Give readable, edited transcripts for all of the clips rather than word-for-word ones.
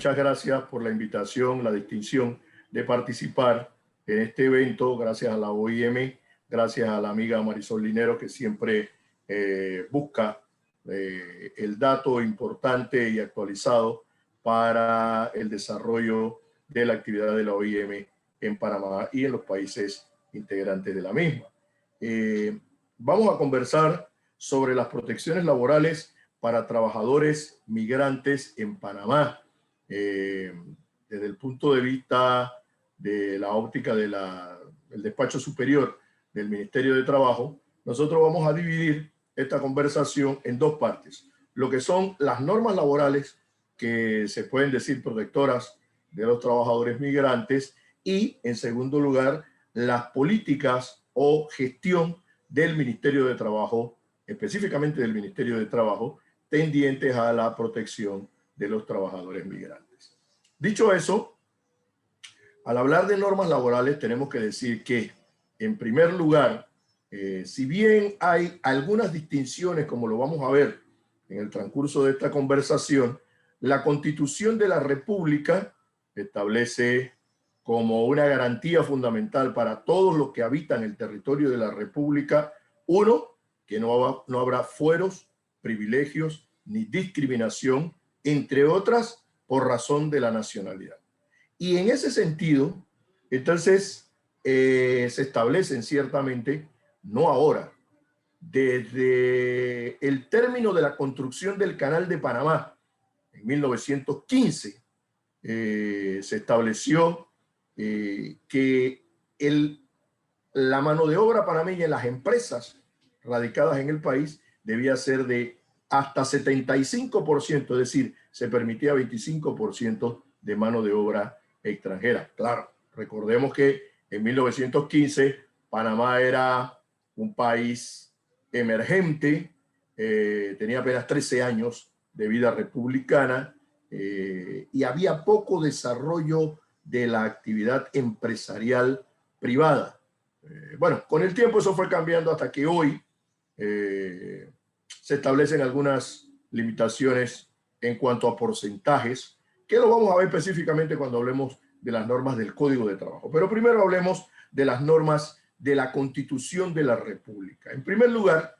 muchas gracias por la invitación, la distinción de participar en este evento, gracias a la OIM, gracias a la amiga Marisol Linero, que siempre busca el dato importante y actualizado para el desarrollo de la actividad de la OIM en Panamá y en los países integrantes de la misma. Vamos a conversar sobre las protecciones laborales para trabajadores migrantes en Panamá. Desde el punto de vista de la óptica del despacho superior del Ministerio de Trabajo, nosotros vamos a dividir esta conversación en dos partes. Lo que son las normas laborales que se pueden decir protectoras de los trabajadores migrantes y, en segundo lugar, las políticas o gestión del Ministerio de Trabajo, específicamente del Ministerio de Trabajo, tendientes a la protección de los trabajadores migrantes. Dicho eso, al hablar de normas laborales tenemos que decir que, en primer lugar, si bien hay algunas distinciones, como lo vamos a ver en el transcurso de esta conversación, la Constitución de la República establece como una garantía fundamental para todos los que habitan el territorio de la República, uno, que no habrá fueros, privilegios ni discriminación, entre otras, por razón de la nacionalidad. Y en ese sentido, entonces, se establecen ciertamente, no ahora, desde el término de la construcción del Canal de Panamá, en 1915, se estableció que la mano de obra panameña en las empresas radicadas en el país debía ser de hasta 75%, es decir, se permitía 25% de mano de obra extranjera. Claro, recordemos que en 1915 Panamá era un país emergente, tenía apenas 13 años de vida republicana y había poco desarrollo de la actividad empresarial privada. Bueno, con el tiempo eso fue cambiando hasta que hoy se establecen algunas limitaciones en cuanto a porcentajes, que lo vamos a ver específicamente cuando hablemos de las normas del Código de Trabajo. Pero primero hablemos de las normas de la Constitución de la República. En primer lugar,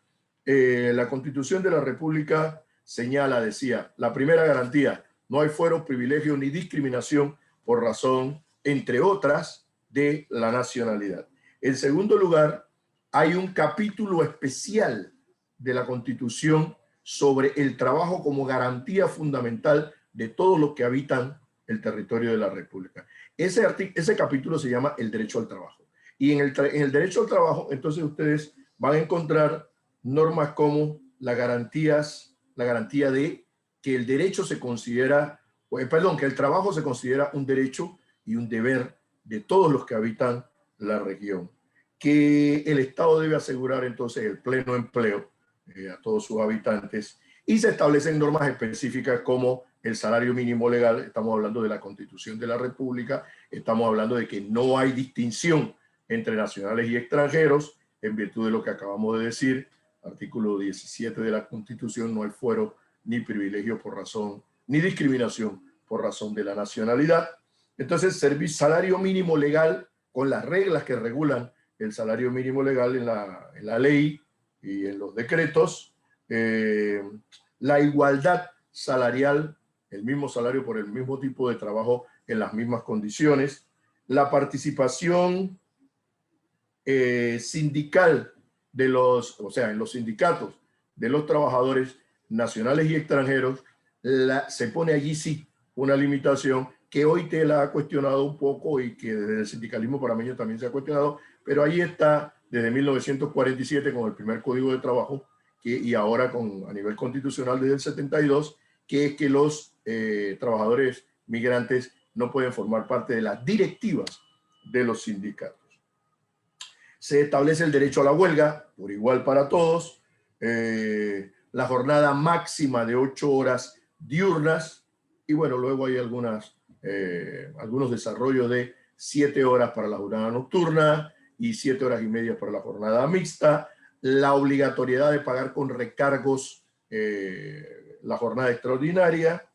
la Constitución de la República señala, decía, la primera garantía: no hay fueros, privilegios ni discriminación por razón, entre otras, de la nacionalidad. En segundo lugar, hay un capítulo especial de la Constitución sobre el trabajo como garantía fundamental de todos los que habitan el territorio de la República. Ese capítulo se llama el derecho al trabajo. Y en el derecho al trabajo, entonces ustedes van a encontrar normas como la garantía de que el derecho se considera, que el trabajo se considera un derecho y un deber de todos los que habitan la región, que el Estado debe asegurar entonces el pleno empleo a todos sus habitantes, y se establecen normas específicas como el salario mínimo legal. Estamos hablando de la Constitución de la República, estamos hablando de que no hay distinción entre nacionales y extranjeros, en virtud de lo que acabamos de decir, artículo 17 de la Constitución: no hay fuero ni privilegio por razón, ni discriminación por razón de la nacionalidad. Entonces, salario mínimo legal, con las reglas que regulan el salario mínimo legal en la ley y en los decretos, la igualdad salarial, el mismo salario por el mismo tipo de trabajo en las mismas condiciones, la participación sindical de en los sindicatos de los trabajadores nacionales y extranjeros, se pone allí sí una limitación que hoy te la ha cuestionado un poco y que desde el sindicalismo panameño también se ha cuestionado, pero ahí está desde 1947 con el primer Código de Trabajo y ahora a nivel constitucional desde el 72, que es que los trabajadores migrantes no pueden formar parte de las directivas de los sindicatos. Se establece el derecho a la huelga por igual para todos, la jornada máxima de 8 horas diurnas, y bueno, luego hay algunos desarrollos de 7 horas para la jornada nocturna y 7 horas y media para la jornada mixta, la obligatoriedad de pagar con recargos la jornada extraordinaria,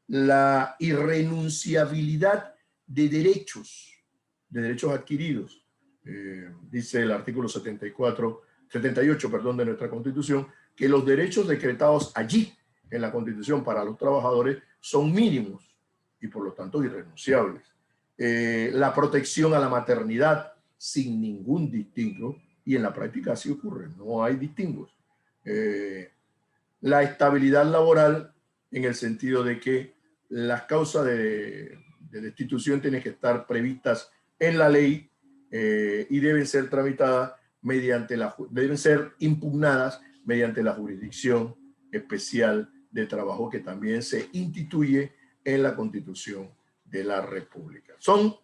la irrenunciabilidad de derechos adquiridos. Dice el artículo 78, perdón, de nuestra Constitución, que los derechos decretados allí en la Constitución para los trabajadores son mínimos y por lo tanto irrenunciables. La protección a la maternidad sin ningún distingo, y en la práctica así ocurre, no hay distingos. La estabilidad laboral en el sentido de que las causas de destitución tienen que estar previstas en la ley y deben ser tramitadas deben ser impugnadas mediante la jurisdicción especial de trabajo que también se instituye en la Constitución de la República. Son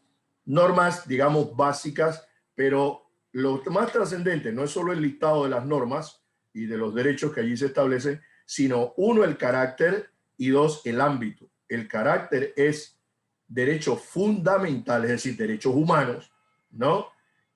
normas, digamos, básicas, pero lo más trascendente no es solo el listado de las normas y de los derechos que allí se establecen, sino uno, el carácter, y dos, el ámbito. El carácter es derecho fundamental, es decir, derechos humanos, ¿no?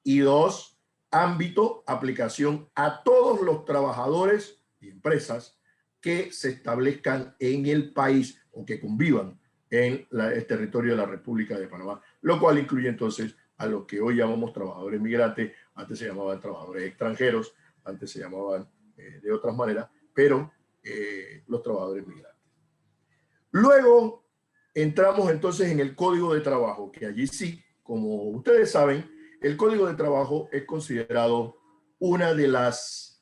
Y dos, ámbito, aplicación a todos los trabajadores y empresas que se establezcan en el país o que convivan en el territorio de la República de Panamá, lo cual incluye entonces a los que hoy llamamos trabajadores migrantes, antes se llamaban trabajadores extranjeros, antes se llamaban de otras maneras, pero los trabajadores migrantes. Luego entramos entonces en el Código de Trabajo, que allí sí, como ustedes saben, el Código de Trabajo es considerado una de las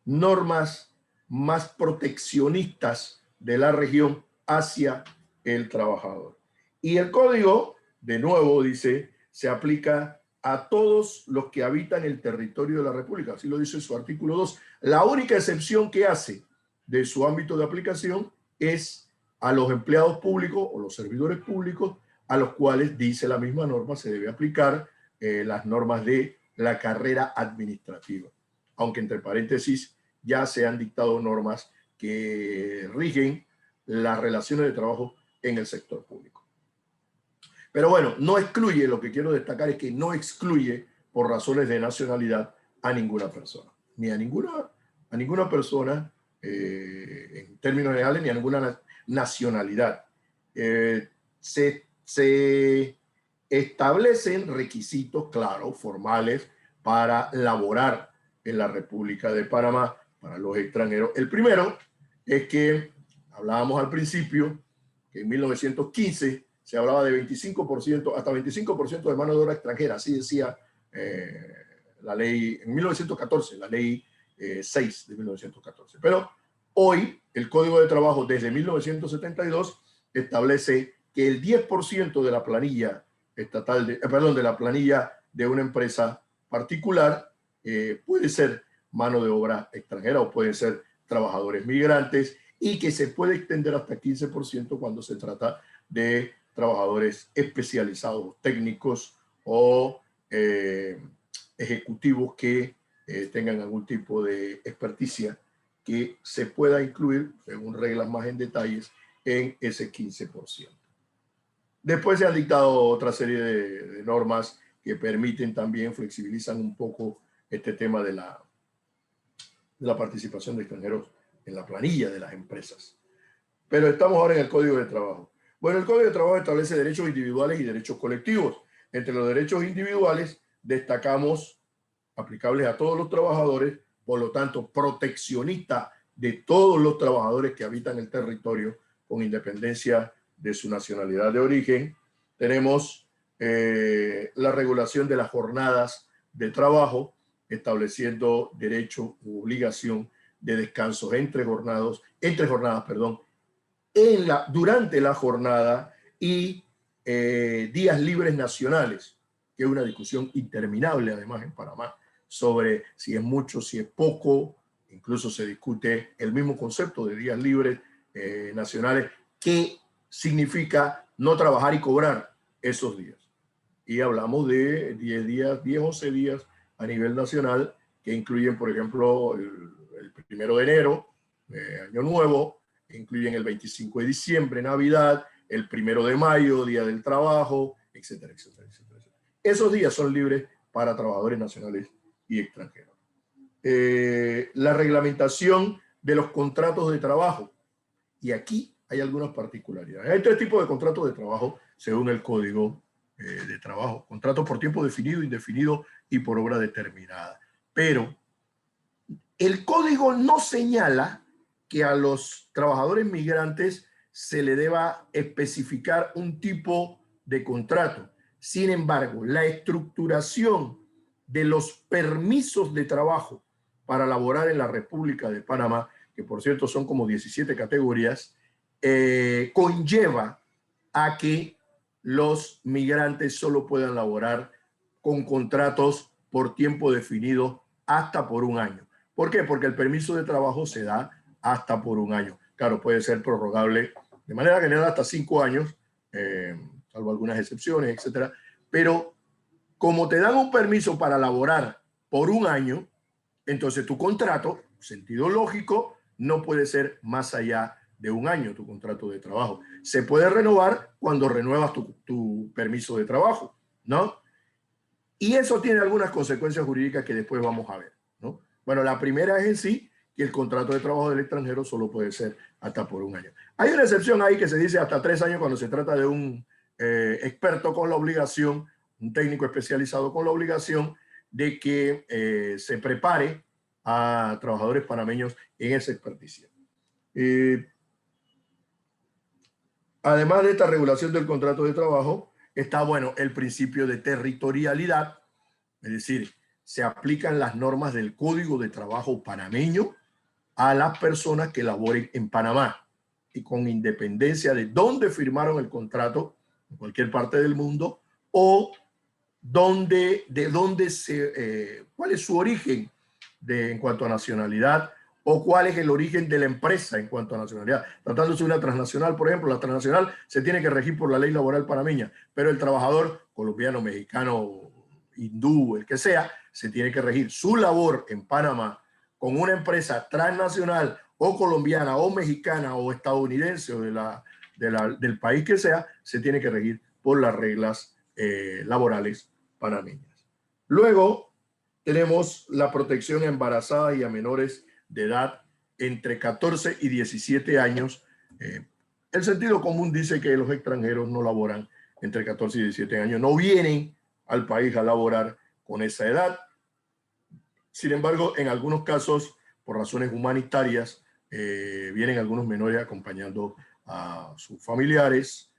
normas más proteccionistas de la región hacia el trabajador. Y el Código, de nuevo, dice, se aplica a todos los que habitan el territorio de la República. Así lo dice su artículo 2. La única excepción que hace de su ámbito de aplicación es a los empleados públicos o los servidores públicos, a los cuales, dice la misma norma, se debe aplicar las normas de la carrera administrativa. Aunque entre paréntesis ya se han dictado normas que rigen las relaciones de trabajo en el sector público. Pero bueno, no excluye, lo que quiero destacar es que no excluye por razones de nacionalidad a ninguna persona, ni a ninguna persona en términos generales, ni a ninguna nacionalidad. Se establecen requisitos claros, formales, para laborar en la República de Panamá para los extranjeros. El primero es que hablábamos al principio que en 1915 se hablaba de 25%, hasta 25% de mano de obra extranjera, así decía la ley, en 1914, la ley 6 de 1914. Pero hoy el Código de Trabajo desde 1972 establece que el 10% de la planilla estatal, de la planilla de una empresa particular puede ser mano de obra extranjera o pueden ser trabajadores migrantes y que se puede extender hasta 15% cuando se trata de trabajadores especializados, técnicos o ejecutivos que tengan algún tipo de experticia que se pueda incluir, según reglas más en detalles, en ese 15%. Después se han dictado otra serie de normas que permiten también, flexibilizan un poco este tema de la participación de extranjeros en la planilla de las empresas. Pero estamos ahora en el Código de Trabajo. Bueno, el Código de Trabajo establece derechos individuales y derechos colectivos. Entre los derechos individuales destacamos aplicables a todos los trabajadores, por lo tanto, proteccionista de todos los trabajadores que habitan el territorio con independencia de su nacionalidad de origen. Tenemos la regulación de las jornadas de trabajo, estableciendo derecho u obligación de descansos entre jornadas, durante la jornada y días libres nacionales, que es una discusión interminable además en Panamá sobre si es mucho, si es poco. Incluso se discute el mismo concepto de días libres nacionales, que significa no trabajar y cobrar esos días. Y hablamos de 10 días, 10, 11 días a nivel nacional, que incluyen, por ejemplo, el 1 de enero, Año Nuevo, incluyen el 25 de diciembre, Navidad, el 1 de mayo, Día del Trabajo, etcétera, etcétera, etcétera. Esos días son libres para trabajadores nacionales y extranjeros. La reglamentación de los contratos de trabajo. Y aquí hay algunas particularidades. Hay tres tipos de contratos de trabajo según el Código de Trabajo. Contratos por tiempo definido, indefinido y por obra determinada. Pero el Código no señala que a los trabajadores migrantes se le deba especificar un tipo de contrato. Sin embargo, la estructuración de los permisos de trabajo para laborar en la República de Panamá, que por cierto son como 17 categorías, conlleva a que los migrantes solo puedan laborar con contratos por tiempo definido hasta por un año. ¿Por qué? Porque el permiso de trabajo se da hasta por un año. Claro, puede ser prorrogable de manera general hasta 5 años, salvo algunas excepciones, etcétera. Pero como te dan un permiso para laborar por un año, entonces tu contrato, sentido lógico, no puede ser más allá de un año tu contrato de trabajo. Se puede renovar cuando renuevas tu permiso de trabajo, ¿no? Y eso tiene algunas consecuencias jurídicas que después vamos a ver, ¿no? Bueno, la primera es en sí que el contrato de trabajo del extranjero solo puede ser hasta por un año. Hay una excepción ahí que se dice hasta 3 años cuando se trata de un experto con la obligación, un técnico especializado con la obligación de que se prepare a trabajadores panameños en esa experticia. Además de esta regulación del contrato de trabajo, está, bueno, el principio de territorialidad, es decir, se aplican las normas del Código de Trabajo panameño a las personas que laboren en Panamá y con independencia de dónde firmaron el contrato, en cualquier parte del mundo, o cuál es su origen en cuanto a nacionalidad, o cuál es el origen de la empresa en cuanto a nacionalidad. Tratándose de una transnacional, por ejemplo, la transnacional se tiene que regir por la ley laboral panameña, pero el trabajador colombiano, mexicano, hindú, el que sea, se tiene que regir su labor en Panamá con una empresa transnacional o colombiana o mexicana o estadounidense o del país que sea, se tiene que regir por las reglas laborales panameñas. Luego tenemos la protección a embarazadas y a menores de edad entre 14 y 17 años. El sentido común dice que los extranjeros no laboran entre 14 y 17 años, no vienen al país a laborar con esa edad. Sin embargo, en algunos casos, por razones humanitarias, vienen algunos menores acompañando a sus familiares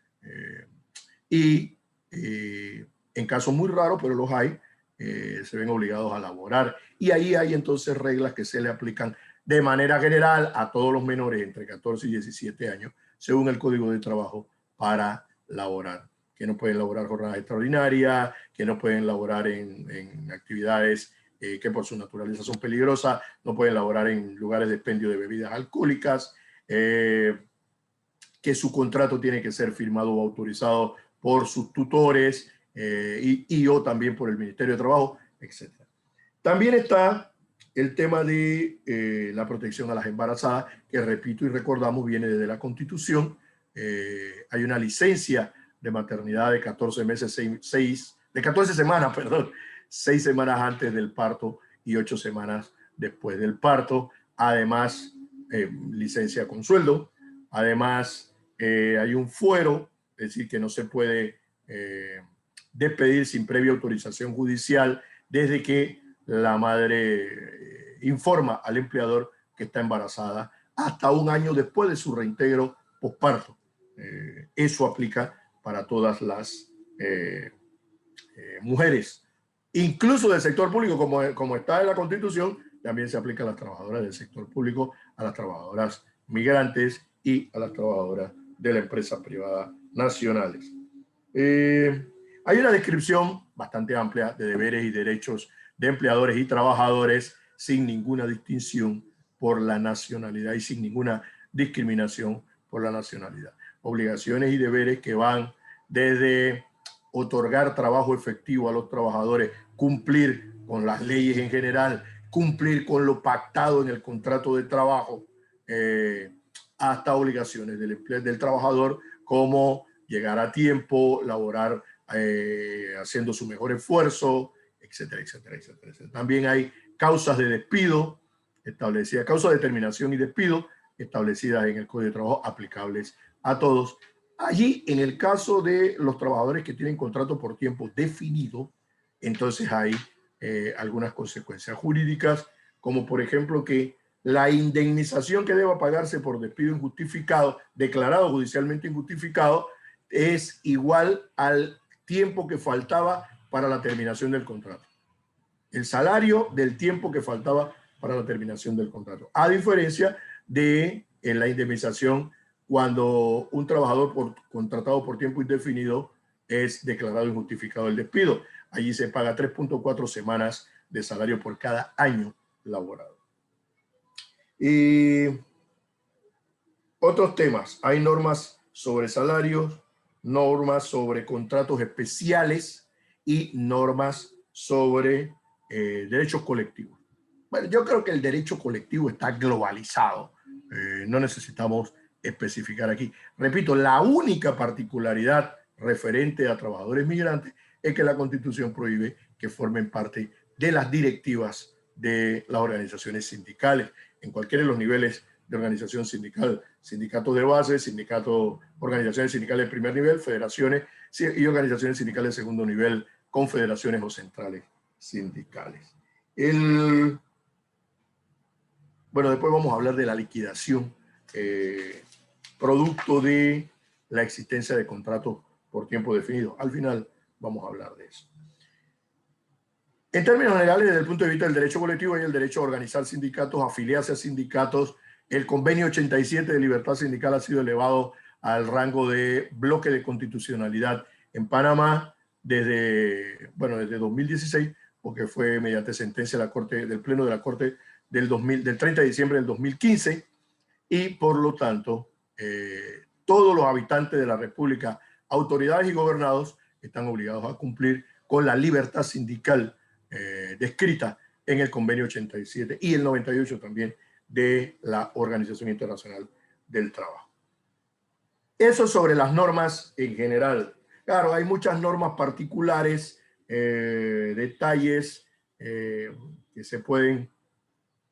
y en casos muy raros, pero los hay, se ven obligados a laborar. Y ahí hay entonces reglas que se le aplican de manera general a todos los menores entre 14 y 17 años, según el Código de Trabajo, para laborar. Que no pueden laborar jornadas extraordinarias, que no pueden laborar en actividades que por su naturaleza son peligrosas, no pueden laborar en lugares de expendio de bebidas alcohólicas, que su contrato tiene que ser firmado o autorizado por sus tutores y o también por el Ministerio de Trabajo, etc. También está el tema de la protección a las embarazadas, que repito y recordamos, viene desde la Constitución. Hay una licencia de maternidad de 14 meses, de 14 semanas, perdón, 6 semanas antes del parto y 8 semanas después del parto. Además, licencia con sueldo. Además, hay un fuero, es decir, que no se puede despedir sin previa autorización judicial desde que la madre informa al empleador que está embarazada hasta un año después de su reintegro posparto. Eso aplica para todas las mujeres, incluso del sector público, como está en la Constitución, también se aplica a las trabajadoras del sector público, a las trabajadoras migrantes y a las trabajadoras de la empresa privada nacionales. Hay una descripción bastante amplia de deberes y derechos de empleadores y trabajadores sin ninguna distinción por la nacionalidad y sin ninguna discriminación por la nacionalidad. Obligaciones y deberes que van desde otorgar trabajo efectivo a los trabajadores, cumplir con las leyes en general, cumplir con lo pactado en el contrato de trabajo, hasta obligaciones del trabajador como llegar a tiempo, laborar haciendo su mejor esfuerzo, etcétera, etcétera, etcétera. También hay causas de despido establecidas, causas de terminación y despido establecidas en el Código de Trabajo aplicables a todos. Allí, en el caso de los trabajadores que tienen contrato por tiempo definido, entonces hay algunas consecuencias jurídicas, como por ejemplo que la indemnización que deba pagarse por despido injustificado, declarado judicialmente injustificado, es igual al tiempo que faltaba para la terminación del contrato. El salario del tiempo que faltaba para la terminación del contrato. A diferencia de la indemnización cuando un trabajador contratado por tiempo indefinido es declarado injustificado el despido. Allí se paga 3.4 semanas de salario por cada año laborado. Y otros temas. Hay normas sobre salarios, normas sobre contratos especiales y normas sobre derechos colectivos. Bueno, yo creo que el derecho colectivo está globalizado. No necesitamos especificar aquí. Repito, la única particularidad referente a trabajadores migrantes es que la Constitución prohíbe que formen parte de las directivas de las organizaciones sindicales en cualquiera de los niveles de organización sindical, sindicatos de base, sindicatos, organizaciones sindicales de primer nivel, federaciones y organizaciones sindicales de segundo nivel, confederaciones o centrales sindicales. Bueno, después vamos a hablar de la liquidación, producto de la existencia de contratos por tiempo definido. Al final vamos a hablar de eso. En términos generales, desde el punto de vista del derecho colectivo, hay el derecho a organizar sindicatos, afiliarse a sindicatos. El convenio 87 de libertad sindical ha sido elevado al rango de bloque de constitucionalidad en Panamá desde 2016, porque fue mediante sentencia de la Corte, del Pleno de la Corte del 30 de diciembre del 2015, y por lo tanto, todos los habitantes de la República, autoridades y gobernados, están obligados a cumplir con la libertad sindical descrita en el convenio 87 y el 98 también de la Organización Internacional del Trabajo. Eso sobre las normas en general. Claro, hay muchas normas particulares, detalles que se pueden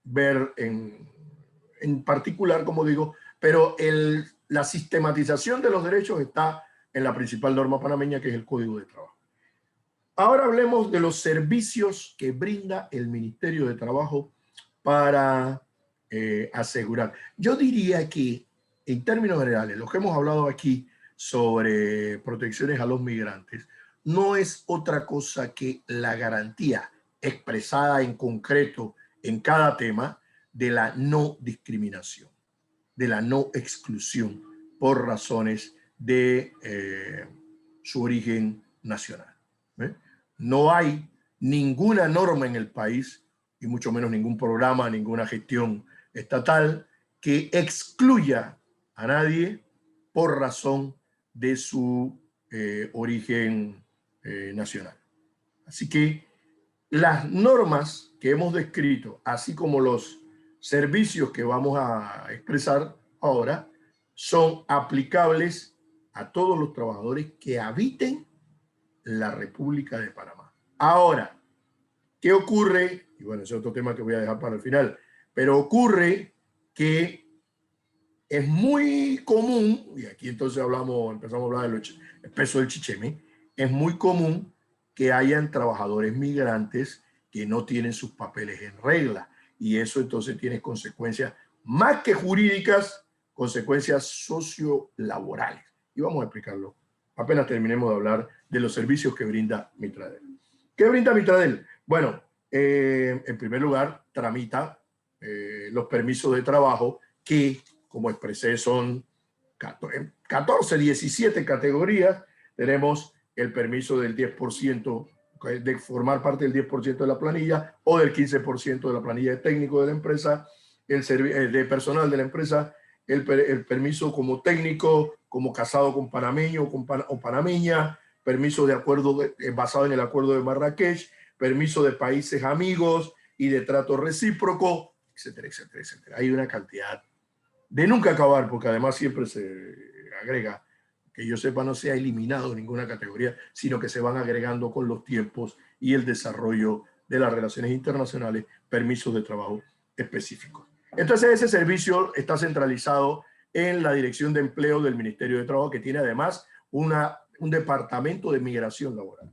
ver en particular, como digo, pero la sistematización de los derechos está en la principal norma panameña, que es el Código de Trabajo. Ahora hablemos de los servicios que brinda el Ministerio de Trabajo para asegurar. Yo diría que, en términos generales, lo que hemos hablado aquí sobre protecciones a los migrantes no es otra cosa que la garantía expresada en concreto en cada tema de la no discriminación, de la no exclusión por razones de su origen nacional. No hay ninguna norma en el país, y mucho menos ningún programa, ninguna gestión estatal, que excluya a nadie por razón de su origen nacional. Así que las normas que hemos descrito, así como los servicios que vamos a expresar ahora, son aplicables a todos los trabajadores que habiten la República de Panamá. Ahora, ¿qué ocurre? Y bueno, ese es otro tema que voy a dejar para el final, pero ocurre que es muy común, y aquí entonces empezamos a hablar del peso del chicheme, es muy común que hayan trabajadores migrantes que no tienen sus papeles en regla, y eso entonces tiene consecuencias más que jurídicas, consecuencias sociolaborales. Y vamos a explicarlo apenas terminemos de hablar de los servicios que brinda Mitradel. ¿Qué brinda Mitradel? Bueno, en primer lugar, tramita los permisos de trabajo que, como expresé, son 14, 17 categorías. Tenemos el permiso del 10%, de formar parte del 10% de la planilla o del 15% de la planilla de técnico de la empresa, de personal de la empresa, el permiso como técnico, como casado con panameño o panameña, permiso de acuerdo basado en el acuerdo de Marrakech, permiso de países amigos y de trato recíproco, etcétera, etcétera, etcétera. Hay una cantidad de nunca acabar, porque además siempre se agrega, que yo sepa, no se ha eliminado ninguna categoría, sino que se van agregando con los tiempos y el desarrollo de las relaciones internacionales, permisos de trabajo específicos. Entonces ese servicio está centralizado en la Dirección de Empleo del Ministerio de Trabajo, que tiene además un departamento de migración laboral,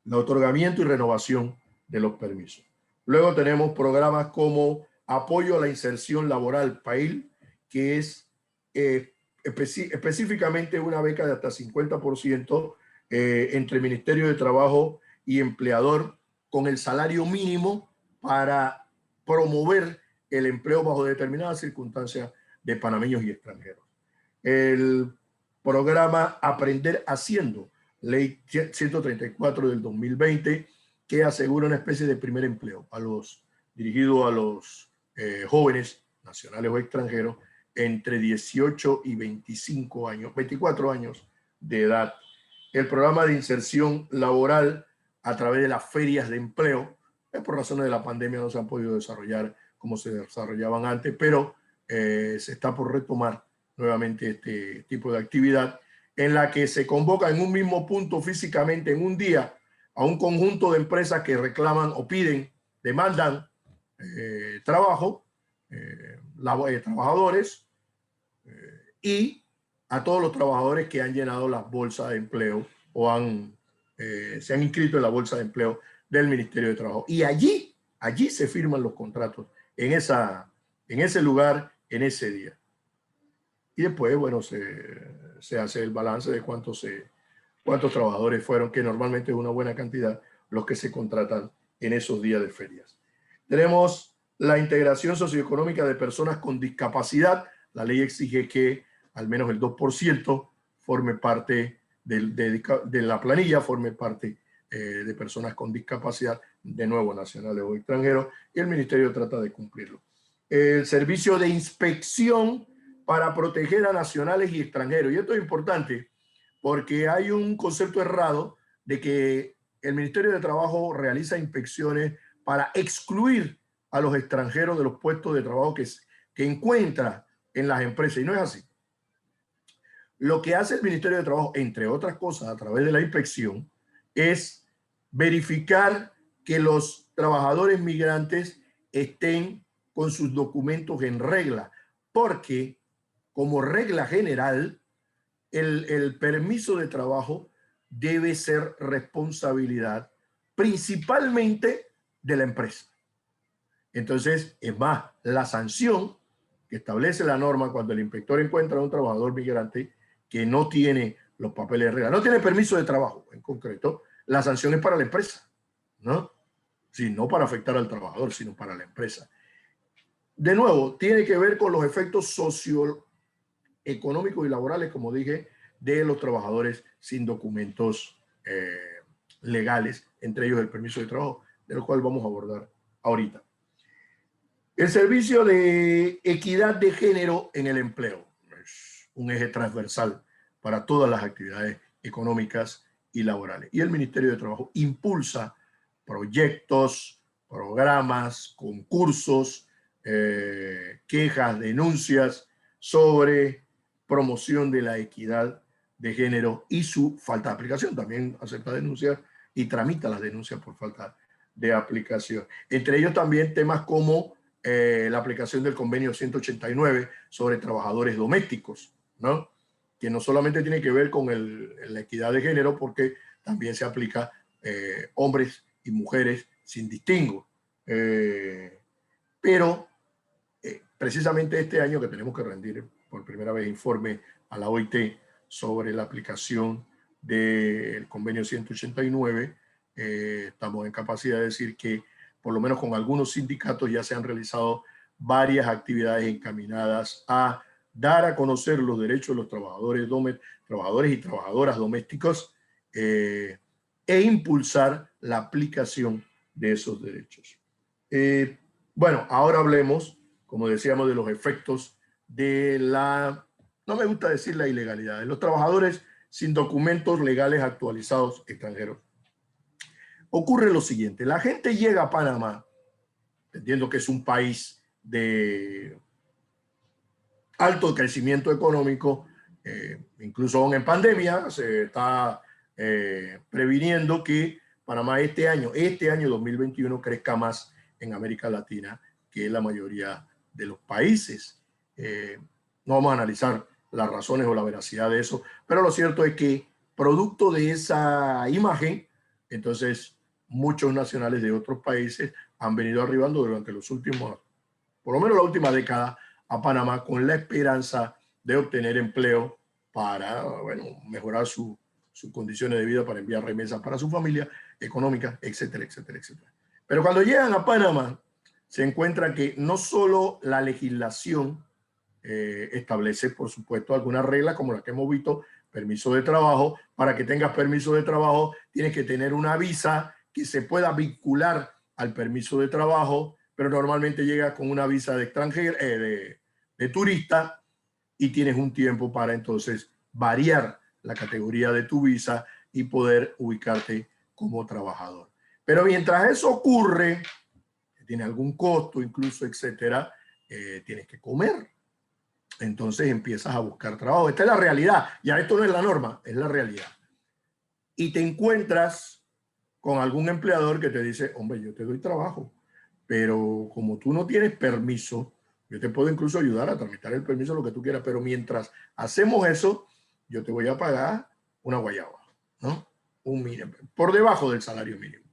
el otorgamiento y renovación de los permisos. Luego tenemos programas como apoyo a la inserción laboral, PAIL, que es específicamente una beca de hasta 50% entre Ministerio de Trabajo y empleador con el salario mínimo para promover el empleo bajo determinadas circunstancias de panameños y extranjeros. El programa Aprender Haciendo, Ley 134 del 2020, que asegura una especie de primer empleo dirigido a los jóvenes nacionales o extranjeros entre 18 y 25 años, 24 años de edad. El programa de inserción laboral a través de las ferias de empleo, por razones de la pandemia no se han podido desarrollar como se desarrollaban antes, pero se está por retomar nuevamente este tipo de actividad en la que se convoca en un mismo punto físicamente en un día a un conjunto de empresas que reclaman o piden, demandan trabajo, trabajadores y a todos los trabajadores que han llenado las bolsas de empleo o se han inscrito en la bolsa de empleo del Ministerio de Trabajo. Y allí se firman los contratos en ese lugar, en ese día. Y después, bueno, se hace el balance de cuántos trabajadores fueron, que normalmente es una buena cantidad, los que se contratan en esos días de ferias. Tenemos la integración socioeconómica de personas con discapacidad. La ley exige que al menos el 2% forme parte de la planilla, forme parte de personas con discapacidad, de nuevo nacionales o extranjeros, y el ministerio trata de cumplirlo. El servicio de inspección para proteger a nacionales y extranjeros. Y esto es importante porque hay un concepto errado de que el Ministerio de Trabajo realiza inspecciones para excluir a los extranjeros de los puestos de trabajo que encuentra en las empresas. Y no es así. Lo que hace el Ministerio de Trabajo, entre otras cosas, a través de la inspección, es verificar que los trabajadores migrantes estén con sus documentos en regla, porque como regla general, el permiso de trabajo debe ser responsabilidad principalmente de la empresa. Entonces, es más, la sanción que establece la norma cuando el inspector encuentra a un trabajador migrante que no tiene los papeles de regla, no tiene permiso de trabajo en concreto, la sanción es para la empresa, ¿no? Sí, no para afectar al trabajador, sino para la empresa. De nuevo, tiene que ver con los efectos socioeconómicos y laborales, como dije, de los trabajadores sin documentos legales, entre ellos el permiso de trabajo, de lo cual vamos a abordar ahorita. El servicio de equidad de género en el empleo es un eje transversal para todas las actividades económicas y laborales. Y el Ministerio de Trabajo impulsa proyectos, programas, concursos, quejas, denuncias sobre promoción de la equidad de género y su falta de aplicación. También acepta denuncias y tramita las denuncias por falta de aplicación. Entre ellos también temas como la aplicación del convenio 189 sobre trabajadores domésticos, ¿no? Que no solamente tiene que ver con la equidad de género, porque también se aplica hombres y mujeres sin distingo. Pero precisamente este año que tenemos que rendir por primera vez informe a la OIT sobre la aplicación del convenio 189, estamos en capacidad de decir que por lo menos con algunos sindicatos ya se han realizado varias actividades encaminadas a dar a conocer los derechos de los trabajadores y trabajadoras domésticos e impulsar la aplicación de esos derechos. Bueno, ahora hablemos, como decíamos, de los efectos de no me gusta decir la ilegalidad, de los trabajadores sin documentos legales actualizados extranjeros. Ocurre lo siguiente: la gente llega a Panamá, entendiendo que es un país de alto crecimiento económico, incluso aún en pandemia, se está previniendo que Panamá este año 2021 crezca más en América Latina que la mayoría de los países. No vamos a analizar las razones o la veracidad de eso, pero lo cierto es que producto de esa imagen, entonces muchos nacionales de otros países han venido arribando durante los últimos, por lo menos la última década, a Panamá con la esperanza de obtener empleo para, bueno, mejorar sus condiciones de vida, para enviar remesas para su familia económica, etcétera, etcétera, etcétera. Pero cuando llegan a Panamá, se encuentra que no solo la legislación establece, por supuesto, algunas reglas como las que hemos visto, permiso de trabajo. Para que tengas permiso de trabajo, tienes que tener una visa que se pueda vincular al permiso de trabajo, pero normalmente llegas con una visa de extranjero, de turista, y tienes un tiempo para entonces variar la categoría de tu visa y poder ubicarte como trabajador. Pero mientras eso ocurre, tiene algún costo incluso, etcétera, tienes que comer. Entonces empiezas a buscar trabajo. Esta es la realidad. Ya esto no es la norma, es la realidad. Y te encuentras con algún empleador que te dice, hombre, yo te doy trabajo, pero como tú no tienes permiso, yo te puedo incluso ayudar a tramitar el permiso, lo que tú quieras, pero mientras hacemos eso, yo te voy a pagar una guayaba, ¿no? Un mínimo, por debajo del salario mínimo.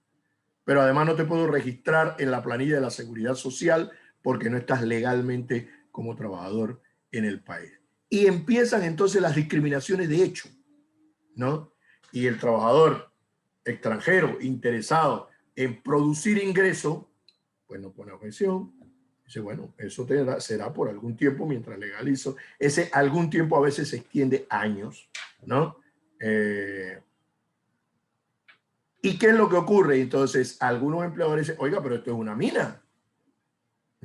Pero además no te puedo registrar en la planilla de la Seguridad Social porque no estás legalmente como trabajador en el país. Y empiezan entonces las discriminaciones de hecho, ¿no? Y el trabajador extranjero interesado en producir ingreso, pues no pone objeción. Dice, bueno, eso será por algún tiempo mientras legalizo. Ese algún tiempo a veces se extiende años, ¿no? ¿Y qué es lo que ocurre? Entonces, algunos empleadores dicen, oiga, pero esto es una mina.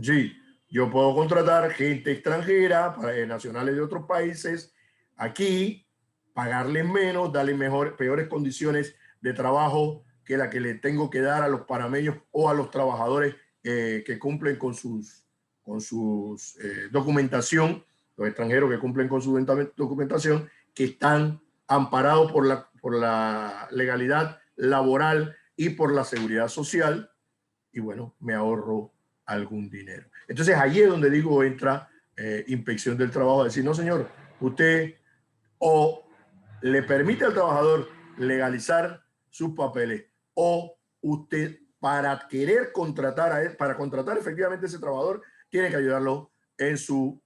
Sí, yo puedo contratar gente extranjera, nacionales de otros países, aquí, pagarles menos, darles peores condiciones de trabajo que la que le tengo que dar a los panameños o a los trabajadores que cumplen con sus documentación, los extranjeros que cumplen con su documentación, que están amparados por la legalidad laboral y por la seguridad social, y bueno, me ahorro algún dinero. Entonces allí es donde digo entra inspección del trabajo, a decir, no señor, usted o le permite al trabajador legalizar sus papeles, o usted para querer contratar a él, para contratar efectivamente a ese trabajador, tiene que ayudarlo en su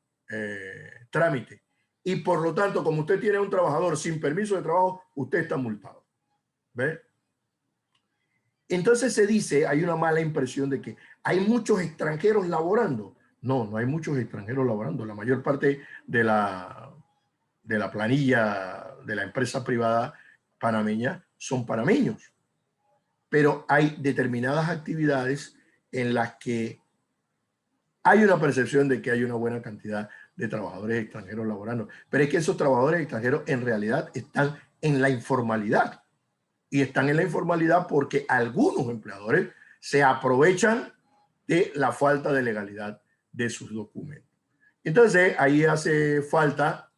trámite. Y por lo tanto, como usted tiene un trabajador sin permiso de trabajo, usted está multado. ¿Ve? Entonces se dice, hay una mala impresión de que hay muchos extranjeros laborando. No, no hay muchos extranjeros laborando. La mayor parte de la planilla de la empresa privada panameña son panameños. Pero hay determinadas actividades en las que hay una percepción de que hay una buena cantidad de trabajadores extranjeros laborando. Pero es que esos trabajadores extranjeros en realidad están en la informalidad. Y están en la informalidad porque algunos empleadores se aprovechan de la falta de legalidad de sus documentos. Entonces, ahí hace falta,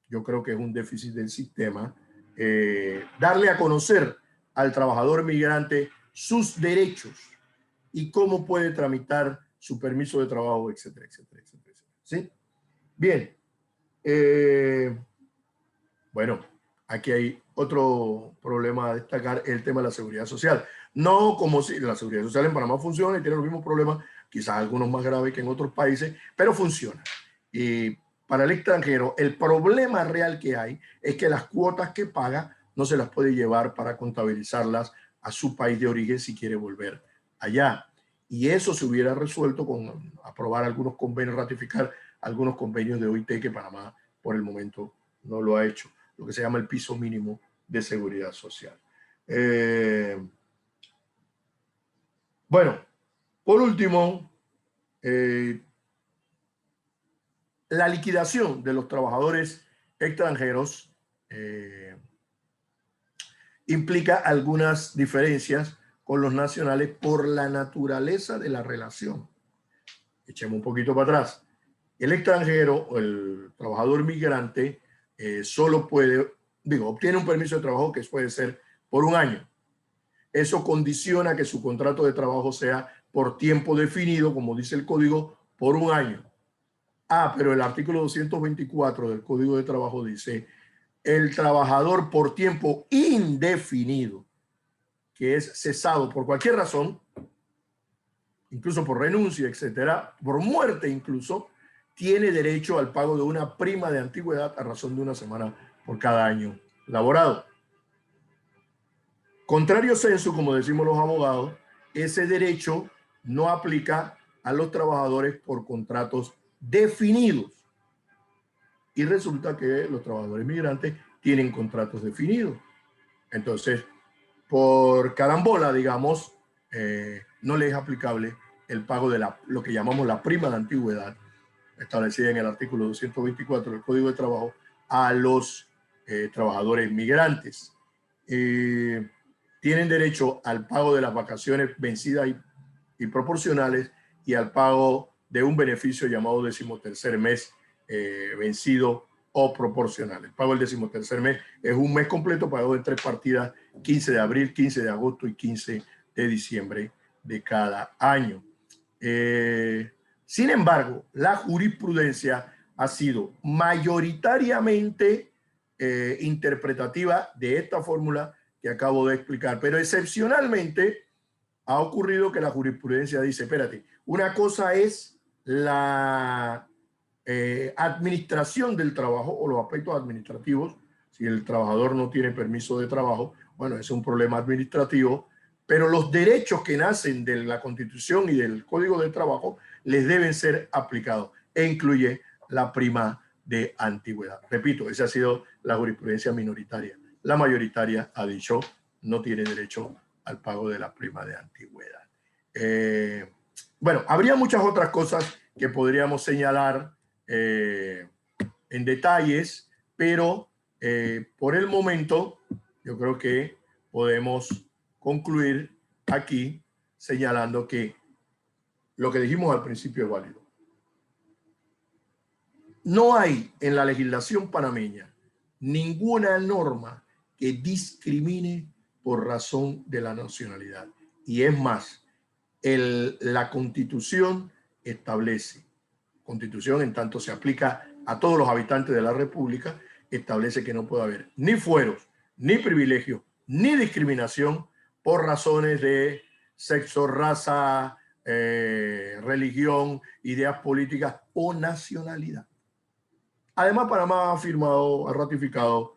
yo creo que es un déficit del sistema, darle a conocer al trabajador migrante sus derechos y cómo puede tramitar su permiso de trabajo, etcétera, etcétera, etcétera. ¿Sí? Bien. Bueno, aquí hay otro problema a destacar, el tema de la seguridad social. No como si la seguridad social en Panamá funciona y tiene los mismos problemas, quizás algunos más graves que en otros países, pero funciona. Y para el extranjero, el problema real que hay es que las cuotas que paga no se las puede llevar para contabilizarlas a su país de origen si quiere volver allá. Y eso se hubiera resuelto con aprobar algunos convenios, ratificar algunos convenios de OIT que Panamá por el momento no lo ha hecho, lo que se llama el piso mínimo de seguridad social. Bueno, por último, la liquidación de los trabajadores extranjeros implica algunas diferencias con los nacionales por la naturaleza de la relación. Echemos un poquito para atrás. El extranjero o el trabajador migrante solo puede, obtiene un permiso de trabajo que puede ser por un año. Eso condiciona que su contrato de trabajo sea por tiempo definido, como dice el código, por un año. Ah, pero el artículo 224 del Código de Trabajo dice el trabajador por tiempo indefinido, que es cesado por cualquier razón, incluso por renuncia, etcétera, por muerte incluso, tiene derecho al pago de una prima de antigüedad a razón de una semana por cada año laborado. Contrario sensu, como decimos los abogados, ese derecho no aplica a los trabajadores por contratos definidos. Y resulta que los trabajadores migrantes tienen contratos definidos. Entonces, por carambola, digamos, no le es aplicable el pago de lo que llamamos la prima de antigüedad, establecida en el artículo 224 del Código de Trabajo, a los trabajadores migrantes. Tienen derecho al pago de las vacaciones vencidas y proporcionales y al pago de un beneficio llamado 13º mes vencido o proporcional. El pago del 13º mes es un mes completo pagado en 3 partidas, 15 de abril, 15 de agosto y 15 de diciembre de cada año. Sin embargo, la jurisprudencia ha sido mayoritariamente interpretativa de esta fórmula que acabo de explicar, pero excepcionalmente ha ocurrido que la jurisprudencia dice, espérate, una cosa es la administración del trabajo o los aspectos administrativos. Si el trabajador no tiene permiso de trabajo, bueno, es un problema administrativo, pero los derechos que nacen de la Constitución y del Código de Trabajo les deben ser aplicados e incluye la prima de antigüedad. Repito, esa ha sido la jurisprudencia minoritaria. La mayoritaria ha dicho no tiene derecho al pago de la prima de antigüedad. Bueno, habría muchas otras cosas que podríamos señalar en detalles, pero por el momento yo creo que podemos concluir aquí señalando que lo que dijimos al principio es válido. No hay en la legislación panameña ninguna norma que discrimine por razón de la nacionalidad. Y es más, la Constitución establece, Constitución en tanto se aplica a todos los habitantes de la República, establece que no puede haber ni fueros, ni privilegios, ni discriminación por razones de sexo, raza, religión, ideas políticas o nacionalidad. Además, Panamá ha firmado, ha ratificado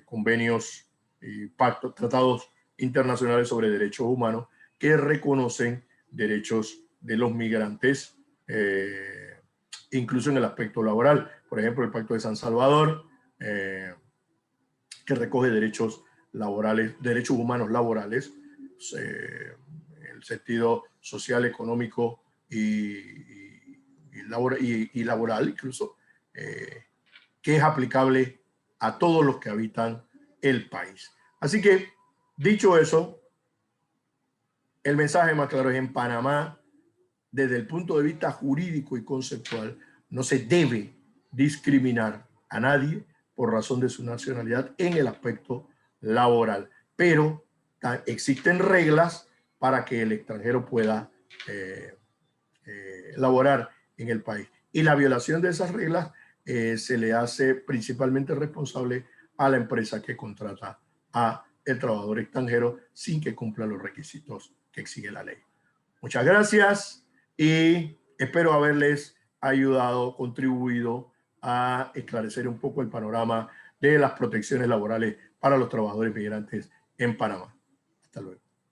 convenios y pactos, tratados internacionales sobre derechos humanos que reconocen derechos de los migrantes, incluso en el aspecto laboral. Por ejemplo, el Pacto de San Salvador, que recoge derechos laborales, derechos humanos laborales, en el sentido social, económico y laboral incluso, que es aplicable a todos los que habitan el país. Así que, dicho eso, el mensaje más claro es: en Panamá, desde el punto de vista jurídico y conceptual, no se debe discriminar a nadie por razón de su nacionalidad en el aspecto laboral. Pero existen reglas para que el extranjero pueda laborar en el país. Y la violación de esas reglas se le hace principalmente responsable a la empresa que contrata a el trabajador extranjero sin que cumpla los requisitos que exige la ley. Muchas gracias y espero haberles ayudado, contribuido a esclarecer un poco el panorama de las protecciones laborales para los trabajadores migrantes en Panamá. Hasta luego.